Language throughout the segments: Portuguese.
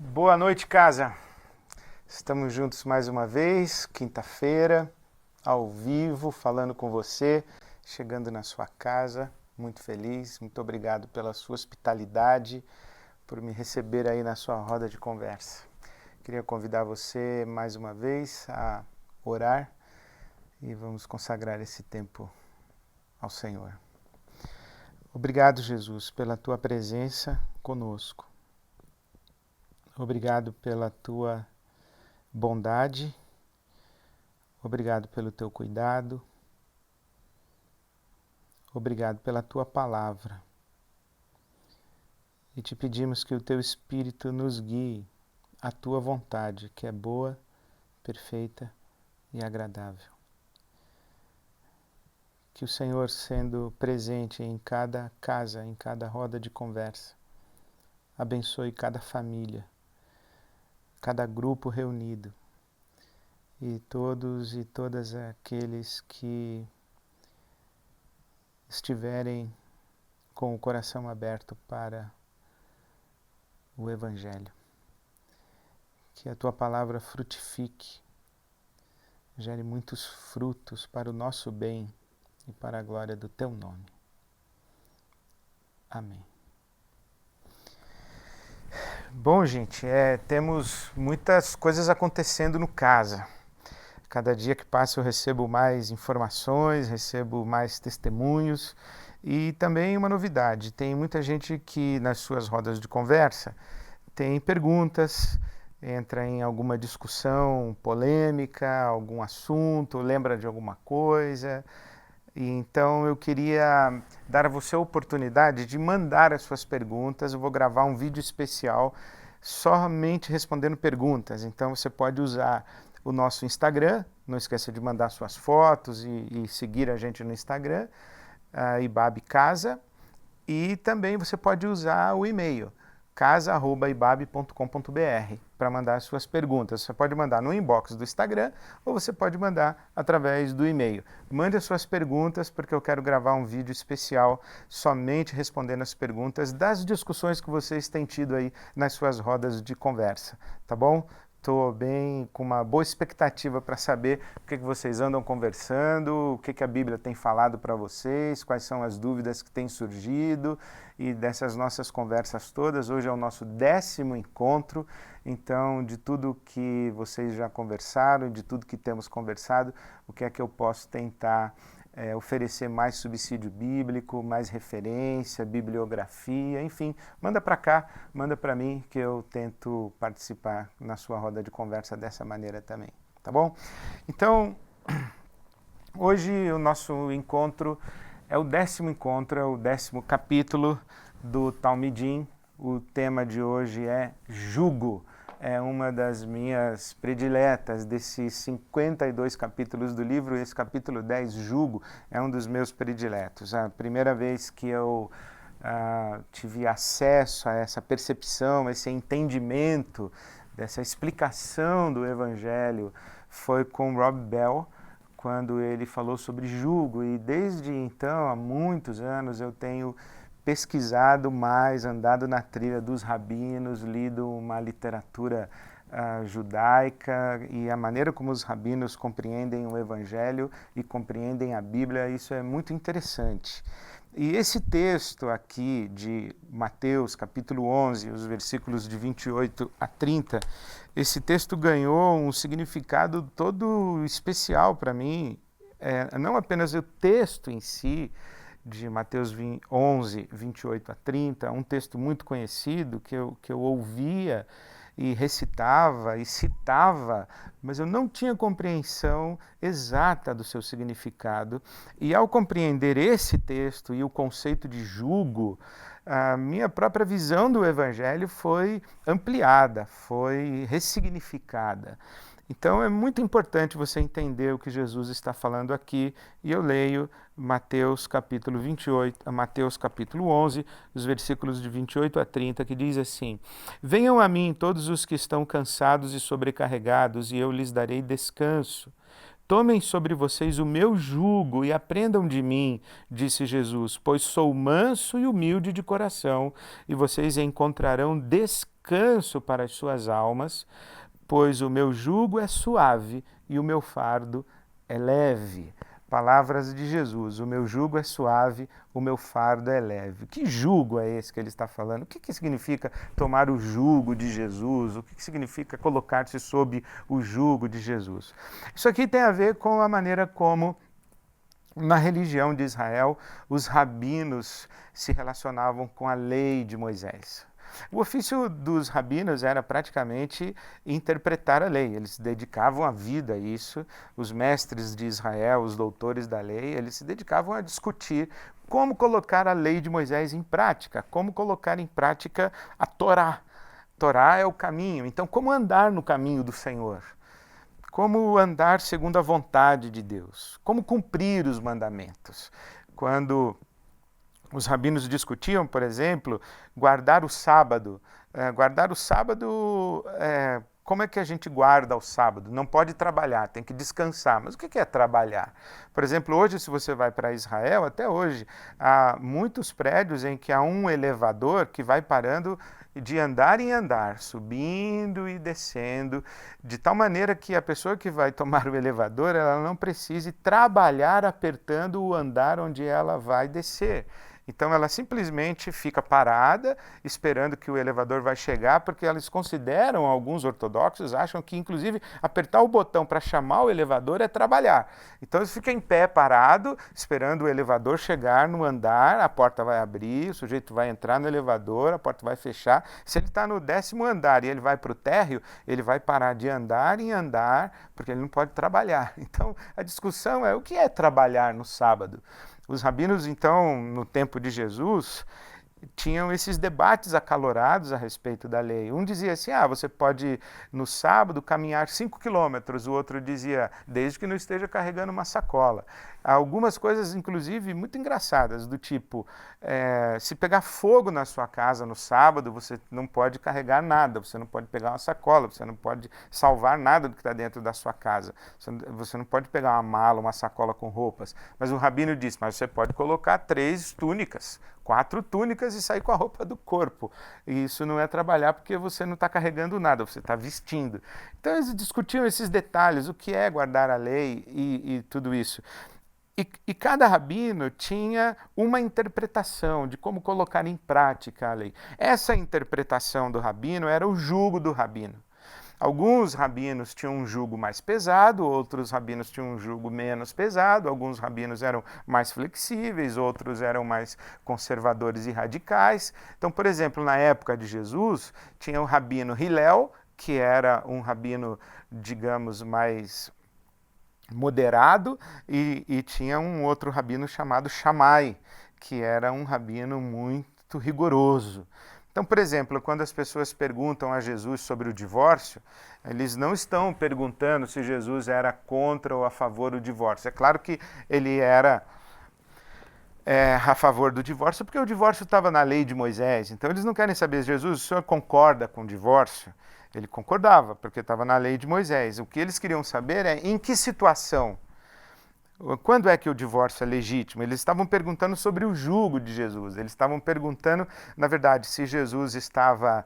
Boa noite, casa. Estamos juntos mais uma vez, quinta-feira, ao vivo, falando com você, chegando na sua casa, muito feliz. Muito obrigado pela sua hospitalidade, por me receber aí na sua roda de conversa. Queria convidar você mais uma vez a orar e vamos consagrar esse tempo ao Senhor. Obrigado, Jesus, pela tua presença conosco. Obrigado pela tua bondade, obrigado pelo teu cuidado, obrigado pela tua palavra. E te pedimos que o teu Espírito nos guie à tua vontade, que é boa, perfeita e agradável. Que o Senhor, sendo presente em cada casa, em cada roda de conversa, abençoe cada família, cada grupo reunido e todos e todas aqueles que estiverem com o coração aberto para o Evangelho. Que a tua palavra frutifique, gere muitos frutos para o nosso bem e para a glória do teu nome. Amém. Bom, gente, temos muitas coisas acontecendo no casa. Cada dia que passa eu recebo mais informações, recebo mais testemunhos e também uma novidade. Tem muita gente que nas suas rodas de conversa tem perguntas, entra em alguma discussão polêmica, algum assunto, lembra de alguma coisa. E então eu queria dar a você a oportunidade de mandar as suas perguntas. Eu vou gravar um vídeo especial somente respondendo perguntas. Então você pode usar o nosso Instagram, não esqueça de mandar suas fotos e seguir a gente no Instagram, Ibabe Casa, e também você pode usar o e-mail casa@ibabe.com.br para mandar as suas perguntas. Você pode mandar no inbox do Instagram ou você pode mandar através do e-mail. Mande as suas perguntas porque eu quero gravar um vídeo especial somente respondendo as perguntas das discussões que vocês têm tido aí nas suas rodas de conversa, tá bom? Estou bem com uma boa expectativa para saber o que vocês andam conversando, o que a Bíblia tem falado para vocês, quais são as dúvidas que têm surgido e dessas nossas conversas todas. Hoje é o nosso 10º encontro, então de tudo que vocês já conversaram, de tudo que temos conversado, o que é que eu posso tentar oferecer mais subsídio bíblico, mais referência, bibliografia, enfim, manda para cá, manda para mim que eu tento participar na sua roda de conversa dessa maneira também, tá bom? Então, hoje o nosso encontro é o 10º encontro, é o 10º capítulo do Talmidim. O tema de hoje é jugo. É uma das minhas prediletas desses 52 capítulos do livro. Esse capítulo 10, jugo, é um dos meus prediletos. A primeira vez que eu tive acesso a essa percepção, esse entendimento, dessa explicação do Evangelho foi com Rob Bell, quando ele falou sobre jugo. E desde então, há muitos anos, eu tenho pesquisado mais, andado na trilha dos rabinos, lido uma literatura judaica e a maneira como os rabinos compreendem o Evangelho e compreendem a Bíblia, isso é muito interessante. E esse texto aqui de Mateus, capítulo 11, os versículos de 28 a 30, esse texto ganhou um significado todo especial para mim, não apenas o texto em si, de Mateus 11, 28 a 30, um texto muito conhecido que eu ouvia e recitava e citava, mas eu não tinha compreensão exata do seu significado. E ao compreender esse texto e o conceito de jugo, a minha própria visão do Evangelho foi ampliada, foi ressignificada. Então é muito importante você entender o que Jesus está falando aqui, e eu leio Mateus capítulo 28, Mateus capítulo 11, os versículos de 28 a 30, que diz assim: Venham a mim todos os que estão cansados e sobrecarregados, e eu lhes darei descanso. Tomem sobre vocês o meu jugo e aprendam de mim, disse Jesus, pois sou manso e humilde de coração, e vocês encontrarão descanso descanso para as suas almas, pois o meu jugo é suave e o meu fardo é leve. Palavras de Jesus, o meu jugo é suave, o meu fardo é leve. Que jugo é esse que ele está falando? O que significa tomar o jugo de Jesus? O que significa colocar-se sob o jugo de Jesus? Isso aqui tem a ver com a maneira como, na religião de Israel, os rabinos se relacionavam com a lei de Moisés. O ofício dos rabinos era praticamente interpretar a lei, eles se dedicavam a vida a isso. Os mestres de Israel, os doutores da lei, eles se dedicavam a discutir como colocar a lei de Moisés em prática, como colocar em prática a Torá. Torá é o caminho, então como andar no caminho do Senhor? Como andar segundo a vontade de Deus? Como cumprir os mandamentos? Quando os rabinos discutiam, por exemplo, guardar o sábado. Como é que a gente guarda o sábado? Não pode trabalhar, tem que descansar. Mas o que é trabalhar? Por exemplo, hoje, se você vai para Israel, até hoje, há muitos prédios em que há um elevador que vai parando de andar em andar, subindo e descendo, de tal maneira que a pessoa que vai tomar o elevador, ela não precise trabalhar apertando o andar onde ela vai descer. Então ela simplesmente fica parada, esperando que o elevador vai chegar, porque eles consideram, alguns ortodoxos acham que inclusive apertar o botão para chamar o elevador é trabalhar. Então eles ficam em pé, parado, esperando o elevador chegar no andar, a porta vai abrir, o sujeito vai entrar no elevador, a porta vai fechar. Se ele está no 10º andar e ele vai para o térreo, ele vai parar de andar em andar, porque ele não pode trabalhar. Então a discussão é o que é trabalhar no sábado? Os rabinos, então, no tempo de Jesus, tinham esses debates acalorados a respeito da lei. Um dizia assim, você pode, no sábado, caminhar 5 quilômetros. O outro dizia, desde que não esteja carregando uma sacola. Algumas coisas, inclusive, muito engraçadas, do tipo, se pegar fogo na sua casa no sábado, você não pode carregar nada, você não pode pegar uma sacola, você não pode salvar nada do que está dentro da sua casa. Você não pode pegar uma mala, uma sacola com roupas. Mas o rabino disse, mas você pode colocar 3 túnicas, 4 túnicas e sair com a roupa do corpo. E isso não é trabalhar porque você não está carregando nada, você está vestindo. Então eles discutiam esses detalhes, o que é guardar a lei e tudo isso. E cada rabino tinha uma interpretação de como colocar em prática a lei. Essa interpretação do rabino era o jugo do rabino. Alguns rabinos tinham um jugo mais pesado, outros rabinos tinham um jugo menos pesado, alguns rabinos eram mais flexíveis, outros eram mais conservadores e radicais. Então, por exemplo, na época de Jesus, tinha o rabino Hillel, que era um rabino, digamos, mais moderado, e tinha um outro rabino chamado Shammai, que era um rabino muito rigoroso. Então, por exemplo, quando as pessoas perguntam a Jesus sobre o divórcio, eles não estão perguntando se Jesus era contra ou a favor do divórcio. É claro que ele era a favor do divórcio, porque o divórcio estava na lei de Moisés. Então, eles não querem saber, Jesus, o senhor concorda com o divórcio? Ele concordava, porque estava na lei de Moisés. O que eles queriam saber é em que situação. Quando é que o divórcio é legítimo? Eles estavam perguntando sobre o jugo de Jesus. Eles estavam perguntando, na verdade, se Jesus estava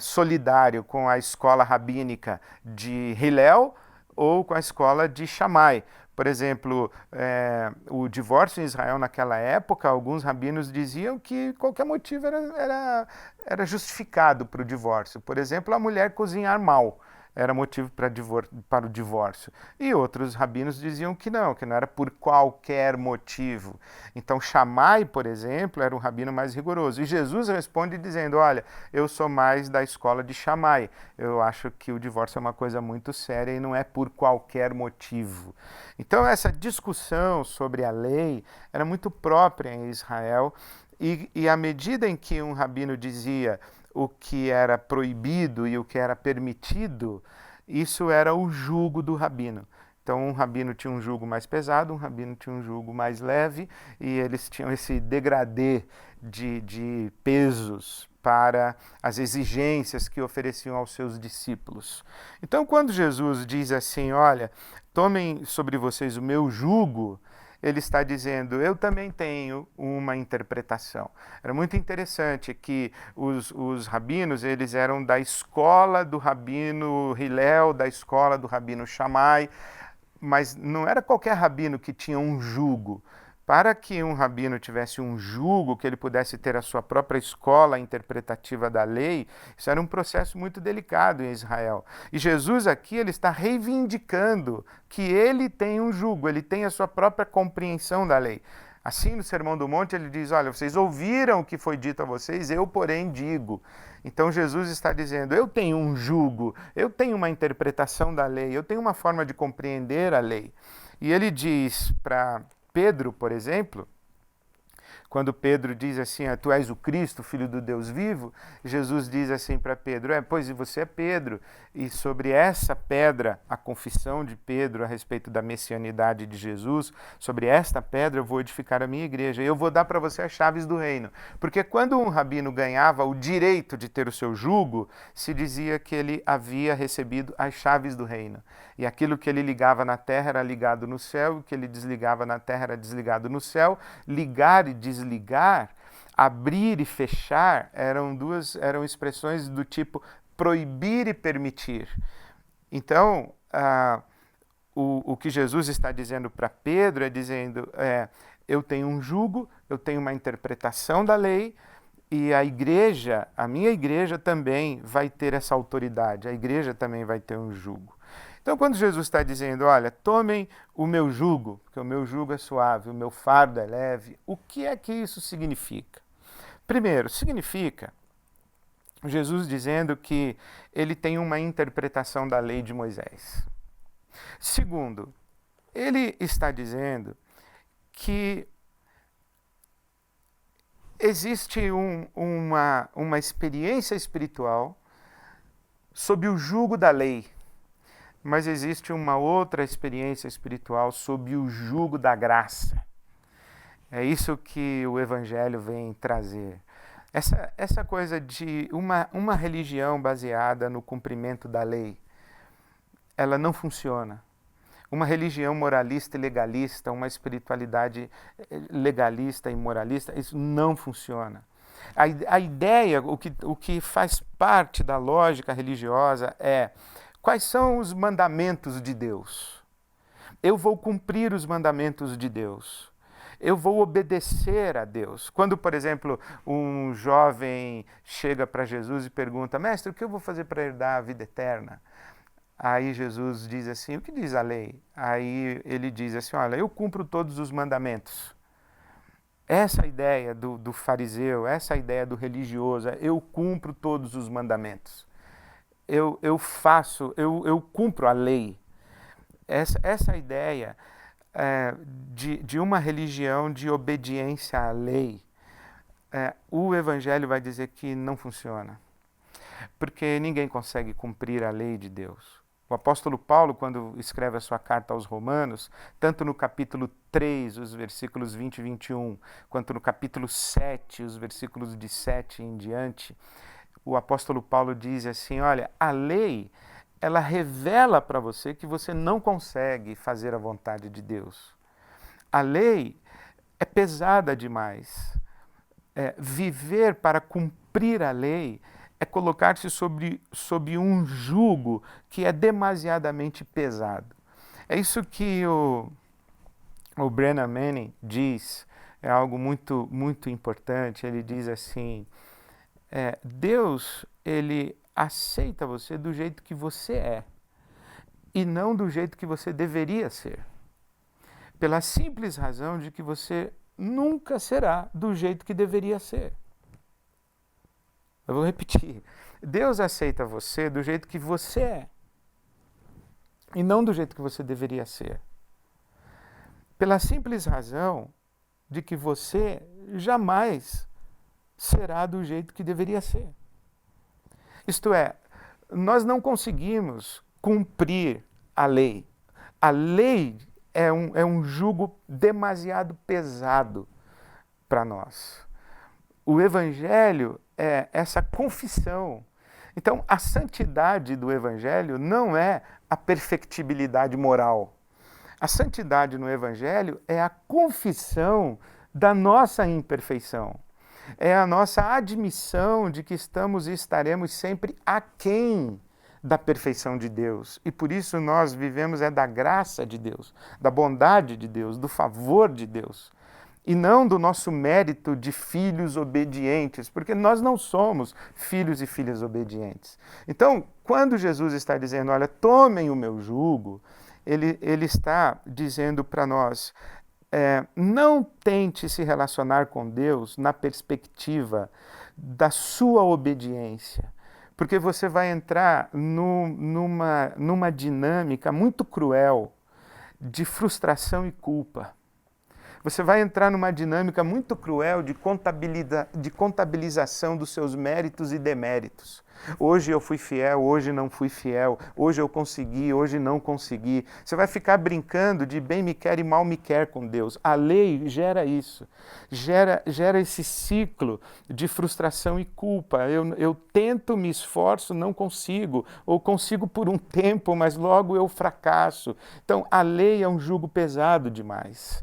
solidário com a escola rabínica de Hillel ou com a escola de Shammai. Por exemplo, o divórcio em Israel naquela época, alguns rabinos diziam que qualquer motivo era justificado para o divórcio. Por exemplo, a mulher cozinhar mal era motivo para o divórcio. E outros rabinos diziam que não era por qualquer motivo. Então, Shammai, por exemplo, era um rabino mais rigoroso. E Jesus responde dizendo, olha, eu sou mais da escola de Shammai. Eu acho que o divórcio é uma coisa muito séria e não é por qualquer motivo. Então, essa discussão sobre a lei era muito própria em Israel. E à medida em que um rabino dizia o que era proibido e o que era permitido, isso era o jugo do rabino. Então, um rabino tinha um jugo mais pesado, um rabino tinha um jugo mais leve, e eles tinham esse degradê de pesos para as exigências que ofereciam aos seus discípulos. Então, quando Jesus diz assim, olha, tomem sobre vocês o meu jugo, ele está dizendo, eu também tenho uma interpretação. Era muito interessante que os rabinos, eles eram da escola do rabino Hillel, da escola do rabino Shammai, mas não era qualquer rabino que tinha um jugo. Para que um rabino tivesse um jugo, que ele pudesse ter a sua própria escola interpretativa da lei, isso era um processo muito delicado em Israel. E Jesus aqui ele está reivindicando que ele tem um jugo, ele tem a sua própria compreensão da lei. Assim, no Sermão do Monte, ele diz, olha, vocês ouviram o que foi dito a vocês, eu, porém, digo. Então, Jesus está dizendo, eu tenho um jugo, eu tenho uma interpretação da lei, eu tenho uma forma de compreender a lei. E ele diz para Pedro, por exemplo, quando Pedro diz assim, tu és o Cristo, Filho do Deus vivo, Jesus diz assim para Pedro, pois você é Pedro, e sobre essa pedra, a confissão de Pedro a respeito da messianidade de Jesus, sobre esta pedra eu vou edificar a minha igreja, e eu vou dar para você as chaves do reino. Porque quando um rabino ganhava o direito de ter o seu jugo, se dizia que ele havia recebido as chaves do reino. E aquilo que ele ligava na terra era ligado no céu, e o que ele desligava na terra era desligado no céu. Ligar e desligar, abrir e fechar, eram expressões do tipo proibir e permitir. Então, o que Jesus está dizendo para Pedro é dizendo, eu tenho um jugo, eu tenho uma interpretação da lei, e a igreja, a minha igreja também vai ter essa autoridade, a igreja também vai ter um jugo. Então, quando Jesus está dizendo, olha, tomem o meu jugo, porque o meu jugo é suave, o meu fardo é leve, o que é que isso significa? Primeiro, significa Jesus dizendo que ele tem uma interpretação da lei de Moisés. Segundo, ele está dizendo que existe uma experiência espiritual sob o jugo da lei, mas existe uma outra experiência espiritual sob o jugo da graça. É isso que o Evangelho vem trazer. Essa coisa de uma religião baseada no cumprimento da lei, ela não funciona. Uma religião moralista e legalista, uma espiritualidade legalista e moralista, isso não funciona. A ideia, o que faz parte da lógica religiosa é: quais são os mandamentos de Deus? Eu vou cumprir os mandamentos de Deus. Eu vou obedecer a Deus. Quando, por exemplo, um jovem chega para Jesus e pergunta, mestre, o que eu vou fazer para herdar a vida eterna? Aí Jesus diz assim, o que diz a lei? Aí ele diz assim, olha, eu cumpro todos os mandamentos. Essa ideia do fariseu, essa ideia do religioso, eu cumpro todos os mandamentos. Eu cumpro a lei. Essa ideia de uma religião de obediência à lei, o Evangelho vai dizer que não funciona. Porque ninguém consegue cumprir a lei de Deus. O apóstolo Paulo, quando escreve a sua carta aos Romanos, tanto no capítulo 3, os versículos 20 e 21, quanto no capítulo 7, os versículos de 7 em diante, o apóstolo Paulo diz assim, olha, a lei, ela revela para você que você não consegue fazer a vontade de Deus. A lei é pesada demais. Viver para cumprir a lei é colocar-se sob um jugo que é demasiadamente pesado. É isso que o Brennan Manning diz, é algo muito, muito importante. Ele diz assim, Deus, ele aceita você do jeito que você é e não do jeito que você deveria ser. Pela simples razão de que você nunca será do jeito que deveria ser. Eu vou repetir. Deus aceita você do jeito que você é e não do jeito que você deveria ser. Pela simples razão de que você jamais será do jeito que deveria ser. Isto é, nós não conseguimos cumprir a lei. A lei é um jugo demasiado pesado para nós. O Evangelho é essa confissão. Então, a santidade do Evangelho não é a perfectibilidade moral. A santidade no Evangelho é a confissão da nossa imperfeição. É a nossa admissão de que estamos e estaremos sempre aquém da perfeição de Deus. E por isso nós vivemos da graça de Deus, da bondade de Deus, do favor de Deus. E não do nosso mérito de filhos obedientes, porque nós não somos filhos e filhas obedientes. Então, quando Jesus está dizendo, olha, tomem o meu jugo, ele está dizendo para nós, não tente se relacionar com Deus na perspectiva da sua obediência, porque você vai entrar numa dinâmica muito cruel de frustração e culpa. Você vai entrar numa dinâmica muito cruel de contabilização dos seus méritos e deméritos. Hoje eu fui fiel, hoje não fui fiel, hoje eu consegui, hoje não consegui. Você vai ficar brincando de bem me quer e mal me quer com Deus. A lei gera isso, gera esse ciclo de frustração e culpa. Eu tento, me esforço, não consigo, ou consigo por um tempo, mas logo eu fracasso. Então a lei é um jugo pesado demais.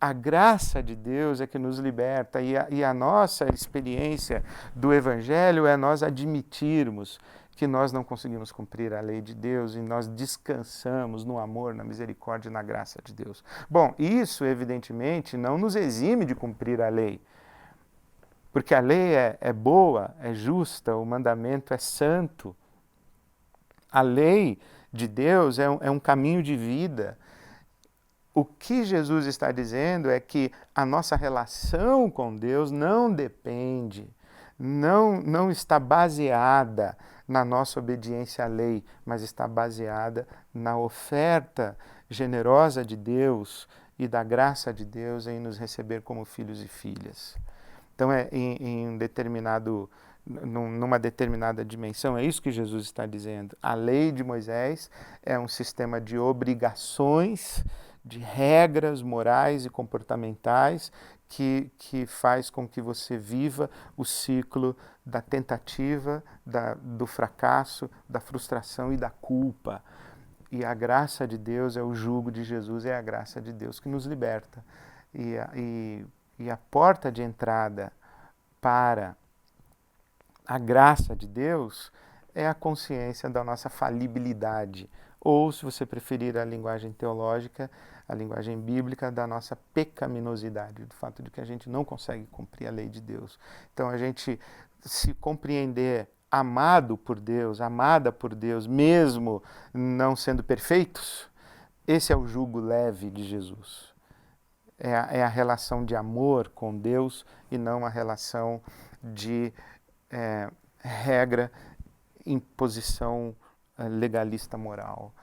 A graça de Deus é que nos liberta e a nossa experiência do Evangelho é nós admitirmos que nós não conseguimos cumprir a lei de Deus e nós descansamos no amor, na misericórdia e na graça de Deus. Bom, isso evidentemente não nos exime de cumprir a lei, porque a lei é boa, é justa, o mandamento é santo. A lei de Deus é um caminho de vida. O que Jesus está dizendo é que a nossa relação com Deus não depende, não está baseada na nossa obediência à lei, mas está baseada na oferta generosa de Deus e da graça de Deus em nos receber como filhos e filhas. Então, numa determinada dimensão, é isso que Jesus está dizendo. A lei de Moisés é um sistema de obrigações, de regras morais e comportamentais que faz com que você viva o ciclo da tentativa, do fracasso, da frustração e da culpa. E a graça de Deus é o jugo de Jesus, é a graça de Deus que nos liberta. E a porta de entrada para a graça de Deus é a consciência da nossa falibilidade, ou, se você preferir a linguagem teológica, a linguagem bíblica, da nossa pecaminosidade, do fato de que a gente não consegue cumprir a lei de Deus. Então, a gente se compreender amado por Deus, amada por Deus, mesmo não sendo perfeitos, esse é o jugo leve de Jesus. É a relação de amor com Deus e não a relação de regra, imposição legalista moral.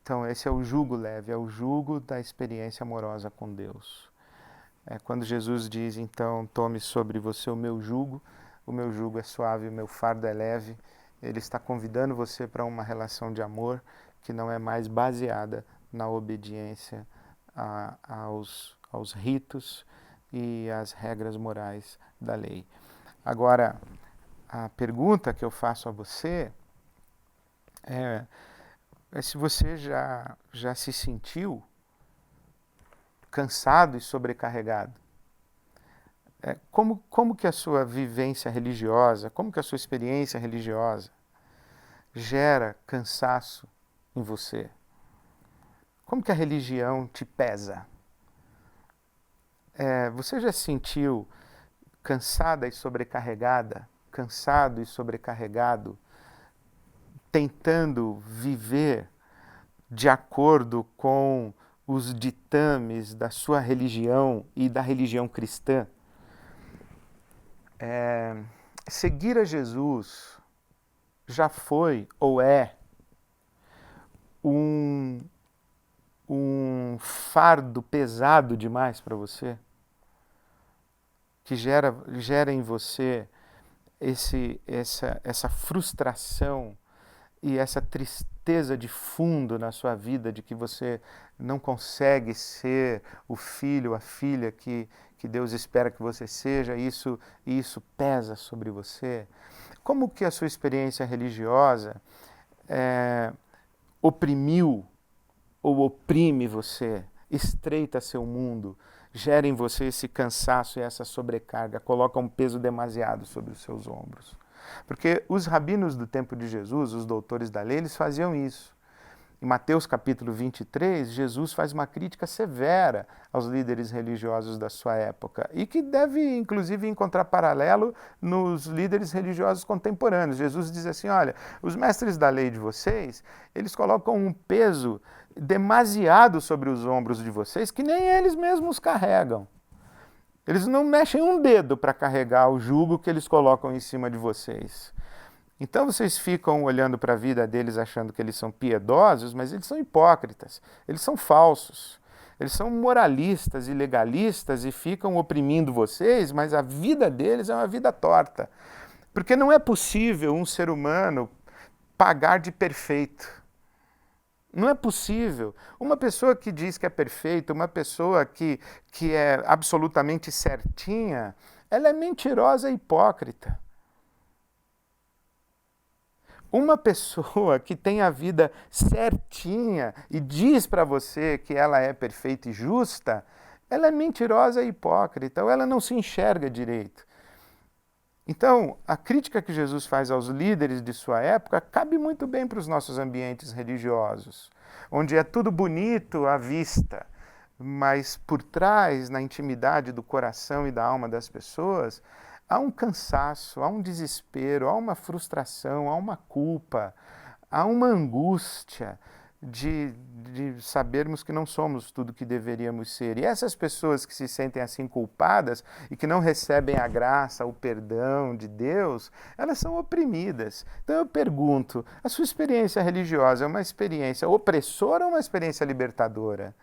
Então esse é o jugo leve, é o jugo da experiência amorosa com Deus. Quando Jesus diz, então, tome sobre você o meu jugo é suave, o meu fardo é leve, ele está convidando você para uma relação de amor que não é mais baseada na obediência aos ritos e às regras morais da lei. Agora, a pergunta que eu faço a você é se você já se sentiu cansado e sobrecarregado. Como que a sua vivência religiosa, como que a sua experiência religiosa gera cansaço em você? Como que a religião te pesa? Você já se sentiu cansada e sobrecarregada, cansado e sobrecarregado, tentando viver de acordo com os ditames da sua religião e da religião cristã? Seguir a Jesus já foi ou é um fardo pesado demais para você? Que gera em você essa frustração e essa tristeza de fundo na sua vida de que você não consegue ser o filho, a filha que Deus espera que você seja, e isso pesa sobre você? Como que a sua experiência religiosa oprimiu ou oprime você, estreita seu mundo, gera em você esse cansaço e essa sobrecarga, coloca um peso demasiado sobre os seus ombros. Porque os rabinos do tempo de Jesus, os doutores da lei, eles faziam isso. Em Mateus capítulo 23, Jesus faz uma crítica severa aos líderes religiosos da sua época e que deve, inclusive, encontrar paralelo nos líderes religiosos contemporâneos. Jesus diz assim, olha, os mestres da lei de vocês, eles colocam um peso demasiado sobre os ombros de vocês que nem eles mesmos carregam. Eles não mexem um dedo para carregar o jugo que eles colocam em cima de vocês. Então vocês ficam olhando para a vida deles achando que eles são piedosos, mas eles são hipócritas, eles são falsos, eles são moralistas e legalistas e ficam oprimindo vocês, mas a vida deles é uma vida torta. Porque não é possível um ser humano pagar de perfeito. Não é possível. Uma pessoa que diz que é perfeita, uma pessoa que é absolutamente certinha, ela é mentirosa e hipócrita. Uma pessoa que tem a vida certinha e diz para você que ela é perfeita e justa, ela é mentirosa e hipócrita, ou ela não se enxerga direito. Então, a crítica que Jesus faz aos líderes de sua época cabe muito bem para os nossos ambientes religiosos, onde é tudo bonito à vista, mas por trás, na intimidade do coração e da alma das pessoas, há um cansaço, há um desespero, há uma frustração, há uma culpa, há uma angústia de sabermos que não somos tudo o que deveríamos ser. E essas pessoas que se sentem assim culpadas e que não recebem a graça, o perdão de Deus, elas são oprimidas. Então eu pergunto, a sua experiência religiosa é uma experiência opressora ou uma experiência libertadora?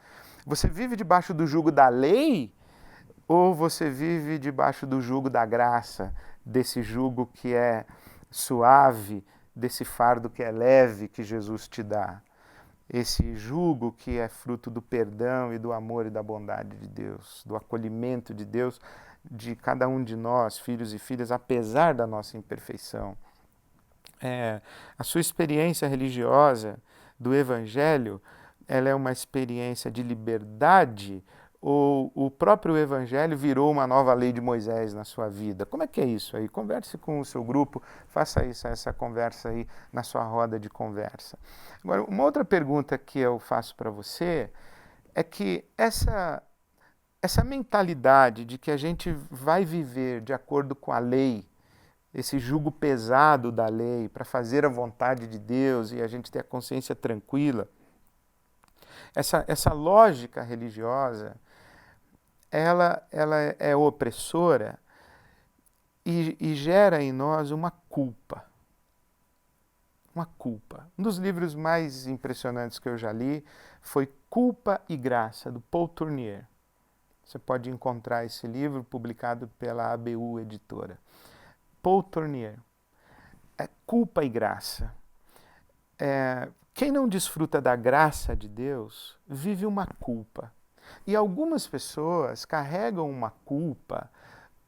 Você vive debaixo do jugo da lei? Ou você vive debaixo do jugo da graça, desse jugo que é suave, desse fardo que é leve que Jesus te dá? Esse jugo que é fruto do perdão e do amor e da bondade de Deus, do acolhimento de Deus de cada um de nós, filhos e filhas, apesar da nossa imperfeição. A sua experiência religiosa do Evangelho, ela é uma experiência de liberdade ou o próprio Evangelho virou uma nova lei de Moisés na sua vida? Como é que é isso aí? Converse com o seu grupo, faça essa conversa aí na sua roda de conversa. Agora, uma outra pergunta que eu faço para você é que essa mentalidade de que a gente vai viver de acordo com a lei, esse jugo pesado da lei para fazer a vontade de Deus e a gente ter a consciência tranquila, essa lógica religiosa, ela é opressora e gera em nós uma culpa. Uma culpa. Um dos livros mais impressionantes que eu já li foi Culpa e Graça, do Paul Tournier. Você pode encontrar esse livro publicado pela ABU Editora. Paul Tournier. É culpa e graça. Quem não desfruta da graça de Deus vive uma culpa. E algumas pessoas carregam uma culpa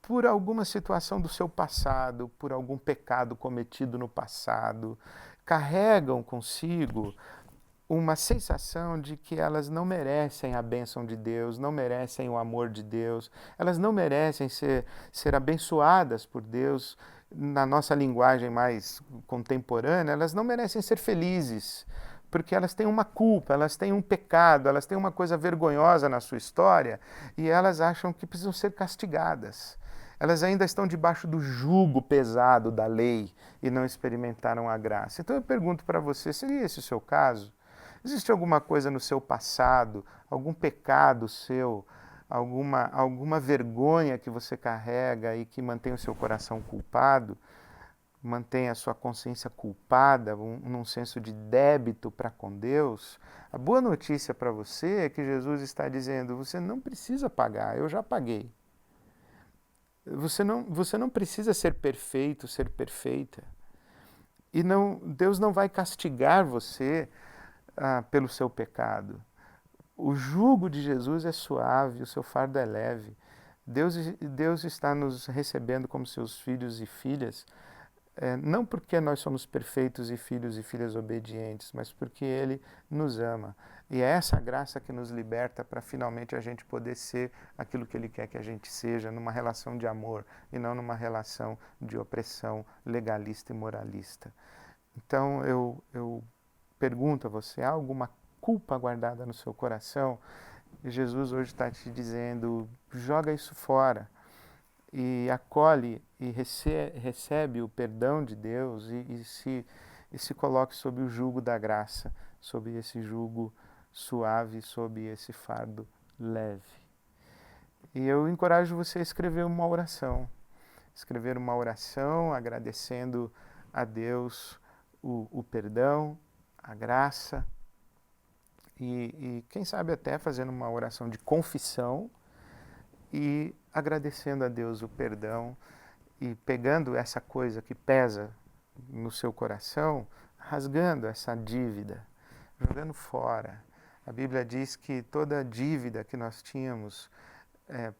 por alguma situação do seu passado, por algum pecado cometido no passado. Carregam consigo uma sensação de que elas não merecem a bênção de Deus, não merecem o amor de Deus, elas não merecem ser abençoadas por Deus. Na nossa linguagem mais contemporânea, elas não merecem ser felizes, porque elas têm uma culpa, elas têm um pecado, elas têm uma coisa vergonhosa na sua história e elas acham que precisam ser castigadas. Elas ainda estão debaixo do jugo pesado da lei e não experimentaram a graça. Então eu pergunto para você, seria esse o seu caso? Existe alguma coisa no seu passado, algum pecado seu, alguma vergonha que você carrega e que mantém o seu coração culpado? Mantém a sua consciência culpada, num senso de débito para com Deus? A boa notícia para você é que Jesus está dizendo, você não precisa pagar, eu já paguei. Você não precisa ser perfeito, ser perfeita. E Deus não vai castigar você pelo seu pecado. O jugo de Jesus é suave, o seu fardo é leve. Deus está nos recebendo como seus filhos e filhas, não porque nós somos perfeitos e filhos e filhas obedientes, mas porque Ele nos ama. E é essa graça que nos liberta para finalmente a gente poder ser aquilo que Ele quer que a gente seja, numa relação de amor e não numa relação de opressão legalista e moralista. Então eu pergunto a você, há alguma culpa guardada no seu coração? E Jesus hoje está te dizendo, joga isso fora e acolhe e recebe o perdão de Deus e se coloque sob o jugo da graça, sob esse jugo suave, sob esse fardo leve. E eu encorajo você a escrever uma oração. Escrever uma oração agradecendo a Deus o perdão, a graça e quem sabe até fazendo uma oração de confissão e agradecendo a Deus o perdão e pegando essa coisa que pesa no seu coração, rasgando essa dívida, jogando fora. A Bíblia diz que toda dívida que nós tínhamos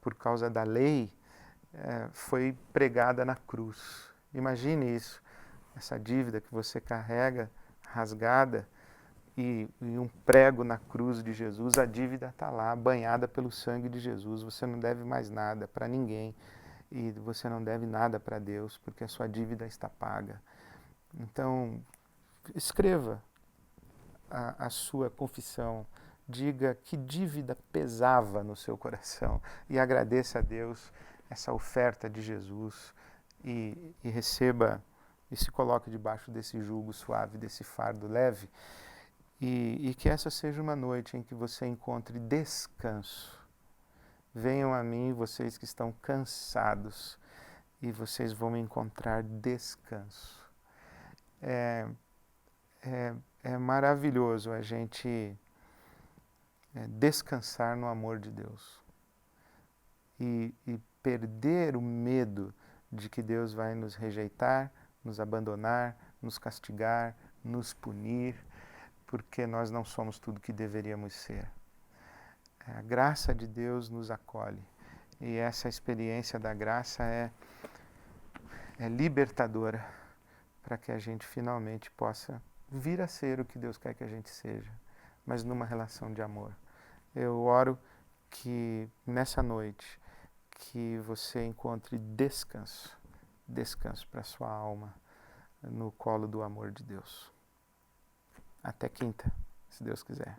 por causa da lei foi pregada na cruz. Imagine isso, essa dívida que você carrega rasgada e um prego na cruz de Jesus, a dívida está lá, banhada pelo sangue de Jesus. Você não deve mais nada para ninguém e você não deve nada para Deus, porque a sua dívida está paga. Então, escreva a sua confissão, diga que dívida pesava no seu coração e agradeça a Deus essa oferta de Jesus e receba e se coloque debaixo desse jugo suave, desse fardo leve. E que essa seja uma noite em que você encontre descanso. Venham a mim, vocês que estão cansados, e vocês vão encontrar descanso. É maravilhoso a gente descansar no amor de Deus e perder o medo de que Deus vai nos rejeitar, nos abandonar, nos castigar, nos punir, porque nós não somos tudo que deveríamos ser. A graça de Deus nos acolhe e essa experiência da graça é libertadora para que a gente finalmente possa vir a ser o que Deus quer que a gente seja, mas numa relação de amor. Eu oro que nessa noite que você encontre descanso para sua alma no colo do amor de Deus. Até quinta, se Deus quiser.